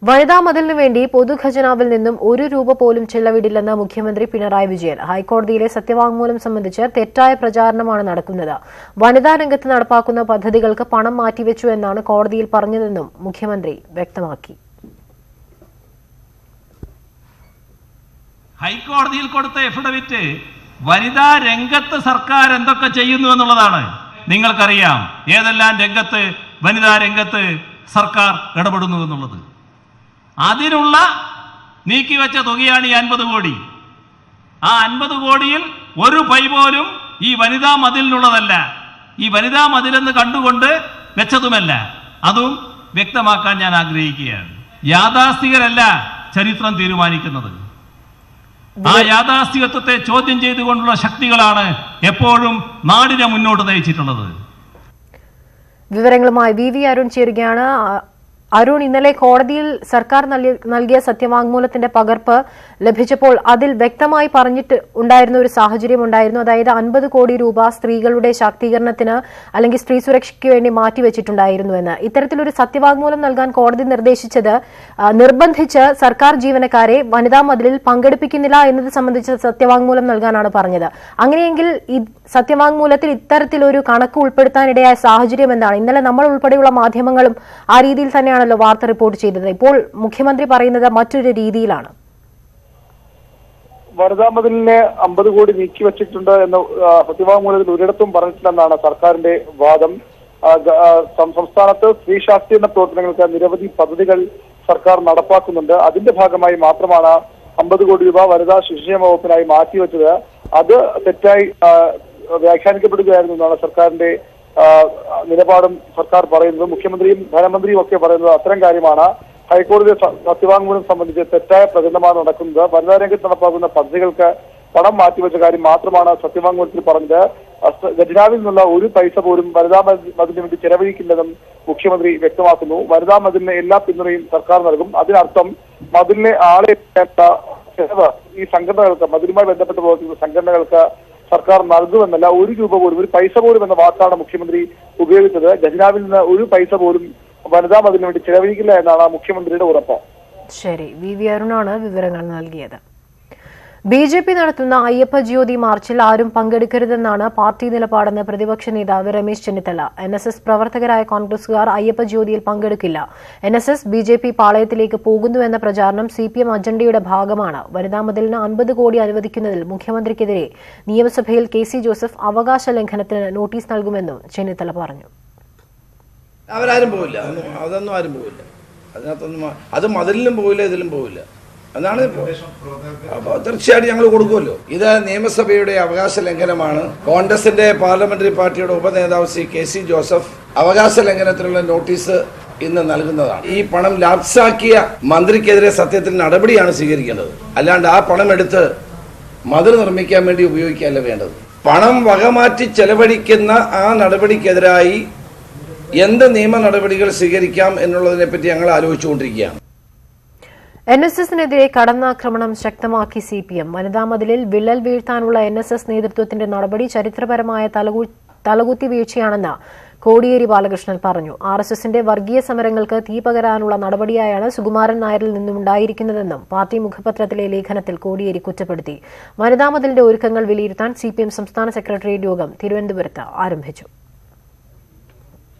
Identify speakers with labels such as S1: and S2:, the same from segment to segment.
S1: വനിതാ മതിലിനു വേണ്ടി പൊതുഖജനാവിൽ നിന്നും ₹1 പോലും ചെലവിടില്ലെന്ന് മുഖ്യമന്ത്രി പിണറായി വിജയൻ. ഹൈക്കോടതിയിലെ സത്യവാങ്മൂലം സംബന്ധിച്ച് തെറ്റായ പ്രചാരണമാണ് നടക്കുന്നത്. വനിതാ രംഗത്ത് നടപ്പാക്കുന്ന പദ്ധതികൾക്ക് പണം മാറ്റിവെച്ചു എന്നാണ് കോടതിയിൽ പറഞ്ഞതെന്നും മുഖ്യമന്ത്രി വ്യക്തമാക്കി.
S2: ഹൈക്കോടതിയിൽ കൊടുത്ത എഫിഡവിറ്റ് വനിതാ രംഗത്ത് സർക്കാർ എന്തൊക്കെ ചെയ്യുന്നു എന്നുള്ളതാണ്. നിങ്ങൾക്കറിയാം ഏതെല്ലാം രംഗത്ത് വനിതാ രംഗത്ത് സർക്കാർ ഇടപെടുന്നു എന്നുള്ളത്. അതിനുള്ള നീക്കിവെച്ച തുകയാണ് ഈ 50 കോടി. ആ 50 കോടിയിൽ ഒരു പൈ പോലും ഈ വനിതാ മതിലിനുള്ളതല്ല. ഈ വനിതാ മതിലെന്ന് കണ്ടുകൊണ്ട് വെച്ചതുമല്ല. അതും വ്യക്തമാക്കാൻ ഞാൻ ആഗ്രഹിക്കുകയാണ്. യാഥാസ്ഥികരല്ല ചരിത്രം തീരുമാനിക്കുന്നത്. ആ യാഥാസ്ഥികത്വത്തെ ചോദ്യം ചെയ്തുകൊണ്ടുള്ള ശക്തികളാണ് എപ്പോഴും നാടിനെ മുന്നോട്ട് നയിച്ചിട്ടുള്ളത്.
S1: വിവരങ്ങളുമായി വി അരുൺ ചേരുകയാണ്. അരുൺ, ഇന്നലെ കോടതിയിൽ സർക്കാർ നൽകിയ സത്യവാങ്മൂലത്തിന്റെ പകർപ്പ് ലഭിച്ചപ്പോൾ അതിൽ വ്യക്തമായി പറഞ്ഞിട്ട് ഉണ്ടായിരുന്ന ഒരു സാഹചര്യം ഉണ്ടായിരുന്നു. അതായത് 50 കോടി രൂപ സ്ത്രീകളുടെ ശാക്തീകരണത്തിന് അല്ലെങ്കിൽ സ്ത്രീ സുരക്ഷയ്ക്ക് വേണ്ടി മാറ്റിവെച്ചിട്ടുണ്ടായിരുന്നു എന്ന്. ഇത്തരത്തിലൊരു സത്യവാങ്മൂലം നൽകാൻ കോടതി നിർദ്ദേശിച്ചത് നിർബന്ധിച്ച് സർക്കാർ ജീവനക്കാരെ വനിതാ മതിലിൽ പങ്കെടുപ്പിക്കുന്നില്ല എന്നത് സംബന്ധിച്ച് സത്യവാങ്മൂലം നൽകാനാണ് പറഞ്ഞത്. അങ്ങനെയെങ്കിൽ ഈ സത്യവാങ്മൂലത്തിൽ ഇത്തരത്തിലൊരു കണക്ക് ഉൾപ്പെടുത്താനിടയായ സാഹചര്യം എന്താണ്? ഇന്നലെ നമ്മൾ ഉൾപ്പെടെയുള്ള മാധ്യമങ്ങളും ആ രീതിയിൽ തന്നെയാണ് വാർത്ത റിപ്പോർട്ട് ചെയ്തത്. ഇപ്പോൾ മുഖ്യമന്ത്രി പറയുന്നത് മറ്റൊരു രീതിയിലാണ്.
S3: വനിതാ മതിലിനെ 50 കോടി നീക്കിവെച്ചിട്ടുണ്ട് എന്ന് സത്യവാങ്മൂലത്തിൽ ഒരിടത്തും പറഞ്ഞിട്ടില്ലെന്നാണ് സർക്കാരിന്റെ വാദം. സംസ്ഥാനത്ത് സ്ത്രീ ശാക്തീകരണ പ്രവർത്തനങ്ങൾക്ക് നിരവധി പദ്ധതികൾ സർക്കാർ നടപ്പാക്കുന്നുണ്ട്. അതിന്റെ ഭാഗമായി മാത്രമാണ് 50 കോടി രൂപ വനിതാ ശിശുക്ഷേമ വകുപ്പിനായി മാറ്റിവെച്ചത്. അത് തെറ്റായി വ്യാഖ്യാനിക്കപ്പെടുകയായിരുന്നു എന്നാണ് സർക്കാരിന്റെ നിലപാടും സർക്കാർ പറയുന്നത്. മുഖ്യമന്ത്രിയും ധനമന്ത്രിയും ഒക്കെ പറയുന്നത് അത്തരം കാര്യമാണ്. ഹൈക്കോടതി സത്യവാങ്മൂലം സംബന്ധിച്ച് തെറ്റായ പ്രചരണമാണ് നടക്കുന്നത്. വനിതാ രംഗത്ത് നടപ്പാക്കുന്ന പദ്ധതികൾക്ക് പണം മാറ്റിവെച്ച കാര്യം മാത്രമാണ് സത്യവാങ്മൂലത്തിൽ പറഞ്ഞത്. ഖജനാവിൽ നിന്നുള്ള ഒരു പൈസ പോലും വനിതാ മതിലിന് വേണ്ടി ചെലവഴിക്കില്ലെന്നും മുഖ്യമന്ത്രി വ്യക്തമാക്കുന്നു. വനിതാ മതിലിന് എല്ലാ പിന്തുണയും സർക്കാർ നൽകും. അതിനർത്ഥം മതിലിനെ ആളെ ചെലവ് ഈ സംഘടനകൾക്ക്, മതിലുമായി ബന്ധപ്പെട്ട് പ്രവർത്തിക്കുന്ന സംഘടനകൾക്ക് സർക്കാർ നൽകുമെന്നല്ല. ₹1 പോലും, ഒരു പൈസ പോലും എന്ന വാക്കാണ് മുഖ്യമന്ത്രി ഉപയോഗിച്ചത്. ഖജനാവിൽ നിന്ന് ഒരു പൈസ പോലും വനിതാ മതിലിന് വേണ്ടി ചെലവഴിക്കില്ല എന്നാണ് മുഖ്യമന്ത്രിയുടെ ഉറപ്പ്.
S1: ശരി, വി അരുണാണ് വിവരങ്ങൾ നൽകിയത്. BJP നടത്തുന്ന അയ്യപ്പ ജ്യോതി മാർച്ചിൽ ആരും പങ്കെടുക്കരുതെന്നാണ് പാർട്ടി നിലപാടെന്ന് പ്രതിപക്ഷ നേതാവ് രമേശ് ചെന്നിത്തല. NSS പ്രവർത്തകരായ കോൺഗ്രസുകാർ അയ്യപ്പ ജ്യോതിയിൽ പങ്കെടുക്കില്ല. NSS BJP പാളയത്തിലേക്ക് പോകുന്നുവെന്ന പ്രചാരണം CPM അജണ്ടയുടെ ഭാഗമാണ്. വനിതാ മതിലിന് 50 കോടി അനുവദിക്കുന്നതിൽ മുഖ്യമന്ത്രിക്കെതിരെ നിയമസഭയിൽ KC ജോസഫ് അവകാശ ലംഘനത്തിന് നോട്ടീസ് നൽകുമെന്നും ചെന്നിത്തല പറഞ്ഞു.
S4: അവരാരും പോവില്ല, അതൊന്നും ആരും പോവില്ല. അതിനകത്തൊന്നും അത് മതിലിലും പോവില്ല, ഇതിലും പോവില്ല. അതാണ് അപ്പോൾ തീർച്ചയായിട്ടും ഞങ്ങൾ കൊടുക്കുമല്ലോ. ഇത് നിയമസഭയുടെ അവകാശ ലംഘനമാണ്. കോൺഗ്രസിന്റെ പാർലമെന്ററി പാർട്ടിയുടെ ഉപനേതാവ് ശ്രീ KC ജോസഫ് അവകാശ ലംഘനത്തിനുള്ള നോട്ടീസ് ഇന്ന് നൽകുന്നതാണ്. ഈ പണം ലാപ്സാക്കിയ മന്ത്രിക്കെതിരെ സത്യത്തിൽ നടപടിയാണ് സ്വീകരിക്കേണ്ടത്. അല്ലാണ്ട് ആ പണം എടുത്ത് മതിൽ നിർമ്മിക്കാൻ വേണ്ടി ഉപയോഗിക്കുകയല്ല വേണ്ടത്. പണം വകമാറ്റി ചെലവഴിക്കുന്ന ആ നടപടിക്കെതിരായി എന്ത് നിയമ നടപടികൾ സ്വീകരിക്കാം എന്നുള്ളതിനെ പറ്റി ഞങ്ങൾ ആലോചിച്ചുകൊണ്ടിരിക്കുകയാണ്.
S1: NSSനെതിരെ കടന്നാക്രമണം ശക്തമാക്കി CPM. വനിതാ മതിലിൽ വിള്ളൽ വീഴ്ത്താനുള്ള NSS നേതൃത്വത്തിന്റെ നടപടി ചരിത്രപരമായ തലകുത്തി വീഴ്ചയാണെന്ന് കോടിയേരി ബാലകൃഷ്ണൻ പറഞ്ഞു. RSSന്റെ വർഗീയ സമരങ്ങൾക്ക് തീ പകരാനുള്ള നടപടിയായാണ് സുകുമാരൻ നായരിൽ നിന്നുണ്ടായിരിക്കുന്നതെന്നും പാർട്ടി മുഖപത്രത്തിലെ ലേഖനത്തിൽ കോടിയേരി കുറ്റപ്പെടുത്തി. വനിതാ മതിലിന്റെ ഒരുക്കങ്ങൾ വിലയിരുത്താൻ CPM സംസ്ഥാന സെക്രട്ടേറിയറ്റ് യോഗം തിരുവനന്തപുരത്ത് ആരംഭിച്ചു.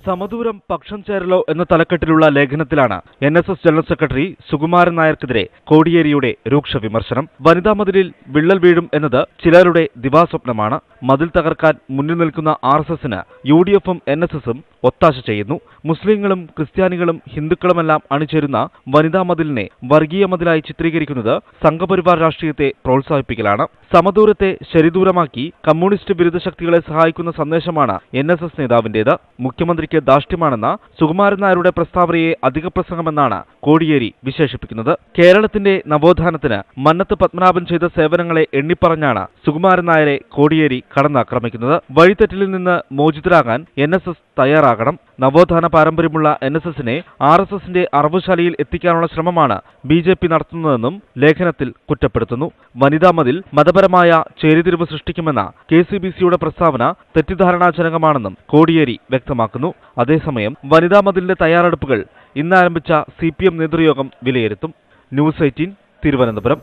S5: സമദൂരം പക്ഷം ചേരലോ എന്ന തലക്കെട്ടിലുള്ള ലേഖനത്തിലാണ് NSS ജനറൽ സെക്രട്ടറി സുകുമാരൻ നായർക്കെതിരെ കോടിയേരിയുടെ രൂക്ഷ വിമർശനം. വനിതാ മതിലിൽ വിള്ളൽ വീഴും എന്നത് ചിലരുടെ ദിവാസ്വപ്നമാണ്. മതിൽ തകർക്കാൻ മുന്നിൽ നിൽക്കുന്ന RSSന് UDFും NSSും ഒത്താശ ചെയ്യുന്നു. മുസ്ലിങ്ങളും ക്രിസ്ത്യാനികളും ഹിന്ദുക്കളുമെല്ലാം അണിചേരുന്ന വനിതാ മതിലിനെ വർഗീയ മതിലായി ചിത്രീകരിക്കുന്നത് സംഘപരിവാർ രാഷ്ട്രീയത്തെ പ്രോത്സാഹിപ്പിക്കലാണ്. സമദൂരത്തെ ശരിദൂരമാക്കി കമ്മ്യൂണിസ്റ്റ് വിരുദ്ധ ശക്തികളെ സഹായിക്കുന്ന സന്ദേശമാണ് NSS നേതാവിന്റേത്. മുഖ്യമന്ത്രിക്ക് ദാഷ്ട്യമാണെന്ന സുകുമാരൻ നായരുടെ പ്രസ്താവനയെ അധിക പ്രസംഗമെന്നാണ് കോടിയേരി വിശേഷിപ്പിക്കുന്നത്. കേരളത്തിന്റെ നവോത്ഥാനത്തിന് മന്നത്ത് പത്മനാഭൻ ചെയ്ത സേവനങ്ങളെ എണ്ണിപ്പറഞ്ഞാണ് സുകുമാരൻ നായരെ കോടിയേരി കടന്നാക്രമിക്കുന്നത്. വഴിത്തെറ്റിലിൽ നിന്ന് മോചിതരാകാൻ NSS തയ്യാറാകണം. നവോത്ഥാന പാരമ്പര്യമുള്ള NSSനെ RSSന്റെ അറവുശാലയിൽ എത്തിക്കാനുള്ള ശ്രമമാണ് BJP നടത്തുന്നതെന്നും ലേഖനത്തിൽ കുറ്റപ്പെടുത്തുന്നു. വനിതാ മതിൽ മതപരമായ ചേരിതിരിവ് സൃഷ്ടിക്കുമെന്ന KCBCയുടെ പ്രസ്താവന തെറ്റിദ്ധാരണാജനകമാണെന്നും കോടിയേരി വ്യക്തമാക്കുന്നു. അതേസമയം വനിതാ മതിലിന്റെ തയ്യാറെടുപ്പുകൾ ഇന്നാരംഭിച്ച CPM നേതൃയോഗം വിലയിരുത്തും. ന്യൂസ് 18 തിരുവനന്തപുരം.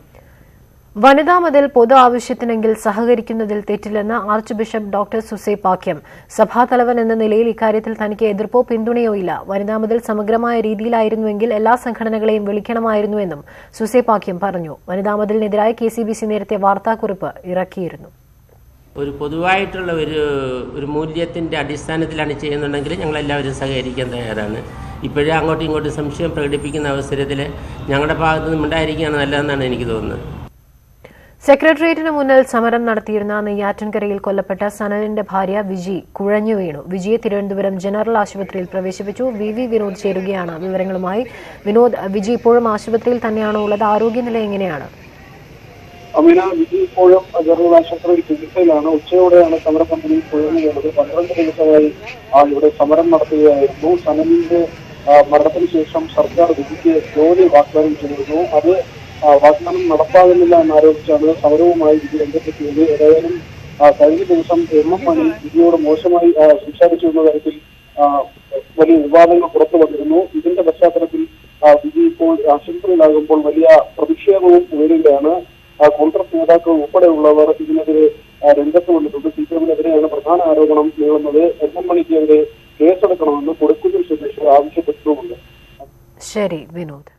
S1: വനിതാ മതിൽ പൊതു ആവശ്യത്തിനെങ്കിൽ സഹകരിക്കുന്നതിൽ തെറ്റില്ലെന്ന് ആർച്ച് ബിഷപ്പ് ഡോക്ടർ സുസേപാക്യം. സഭാതലവൻ എന്ന നിലയിൽ ഇക്കാര്യത്തിൽ തനിക്ക് എതിർപ്പോ പിന്തുണയോ ഇല്ല. വനിതാ മതിൽ സമഗ്രമായ രീതിയിലായിരുന്നുവെങ്കിൽ എല്ലാ സംഘടനകളെയും വിളിക്കണമായിരുന്നുവെന്നും സുസേപാക്യം പറഞ്ഞു. വനിതാ മതിലിനെതിരായി KCBC നേരത്തെ വാർത്താക്കുറിപ്പ് ഇറക്കിയിരുന്നു.
S6: ഒരു പൊതുവായിട്ടുള്ള ഒരു മൂല്യത്തിൻ്റെ അടിസ്ഥാനത്തിലാണ് ചെയ്യുന്നുണ്ടെങ്കിൽ ഞങ്ങളെല്ലാവരും സഹകരിക്കാൻ തയ്യാറാണ്. ഇപ്പോഴും അങ്ങോട്ടും ഇങ്ങോട്ടും സംശയം പ്രകടിപ്പിക്കുന്ന അവസരത്തിൽ ഞങ്ങളുടെ ഭാഗത്തു നിന്നും ഉണ്ടായിരിക്കുകയാണ് നല്ലതെന്നാണ് എനിക്ക് തോന്നുന്നത്.
S1: സെക്രട്ടേറിയറ്റിന് മുന്നിൽ സമരം നടത്തിയിരുന്ന നെയ്യാറ്റിൻകരയിൽ കൊല്ലപ്പെട്ട സനലിന്റെ ഭാര്യ വിജി കുഴഞ്ഞു വീണു. വിജിയെ തിരുവനന്തപുരം ജനറൽ ആശുപത്രിയിൽ പ്രവേശിപ്പിച്ചു. VV വിനോദ് ചേരുകയാണ് വിവരങ്ങളുമായി. വിനോദ്, വിജി ഇപ്പോഴും ആശുപത്രിയിൽ തന്നെയാണോ ഉള്ളത്? ആരോഗ്യനില എങ്ങനെയാണ്?
S3: അമീന, വിജി ഇപ്പോഴും ജനറൽ ആശുപത്രിയിൽ ചികിത്സയിലാണ്. ഉച്ചയോടെയാണ് സമരപന്തലിൽ കുഴഞ്ഞു വീണത്. 12 ദിവസമായി ഇവിടെ സമരം നടത്തുകയായിരുന്നു. സനലിന്റെ മരണത്തിന് ശേഷം സർക്കാർ വിജിക്ക് ജോലി വാഗ്ദാനം ചെയ്തിരുന്നു. അത് വാഗ്ദാനം നടപ്പാകുന്നില്ല എന്നാരോപിച്ചാണ് സമരവുമായി വിജി രംഗത്തെത്തിയത്. ഏതായാലും കഴിഞ്ഞ ദിവസം MM മണി വിജിയോട് മോശമായി സംസാരിച്ചു എന്ന തരത്തിൽ വലിയ വിവാദങ്ങൾ പുറത്തു വന്നിരുന്നു. ഇതിന്റെ പശ്ചാത്തലത്തിൽ വിജി ഇപ്പോൾ ആശുപത്രിയിലാകുമ്പോൾ വലിയ പ്രതിഷേധവും ഉയരുകയാണ്. കോൺഗ്രസ് നേതാക്കൾ ഉൾപ്പെടെയുള്ളവർ ഇതിനെതിരെ രംഗത്ത് വന്നിട്ടുണ്ട്. CPMനെതിരെയാണ് പ്രധാന ആരോപണം നീളുന്നത്. MM മണിക്കെതിരെ കേസെടുക്കണമെന്ന് കൊടുക്കുന്നിൽ സ്വദേശികൾ ആവശ്യപ്പെട്ടിട്ടുമുണ്ട്.
S1: ശരി വിനോദ്.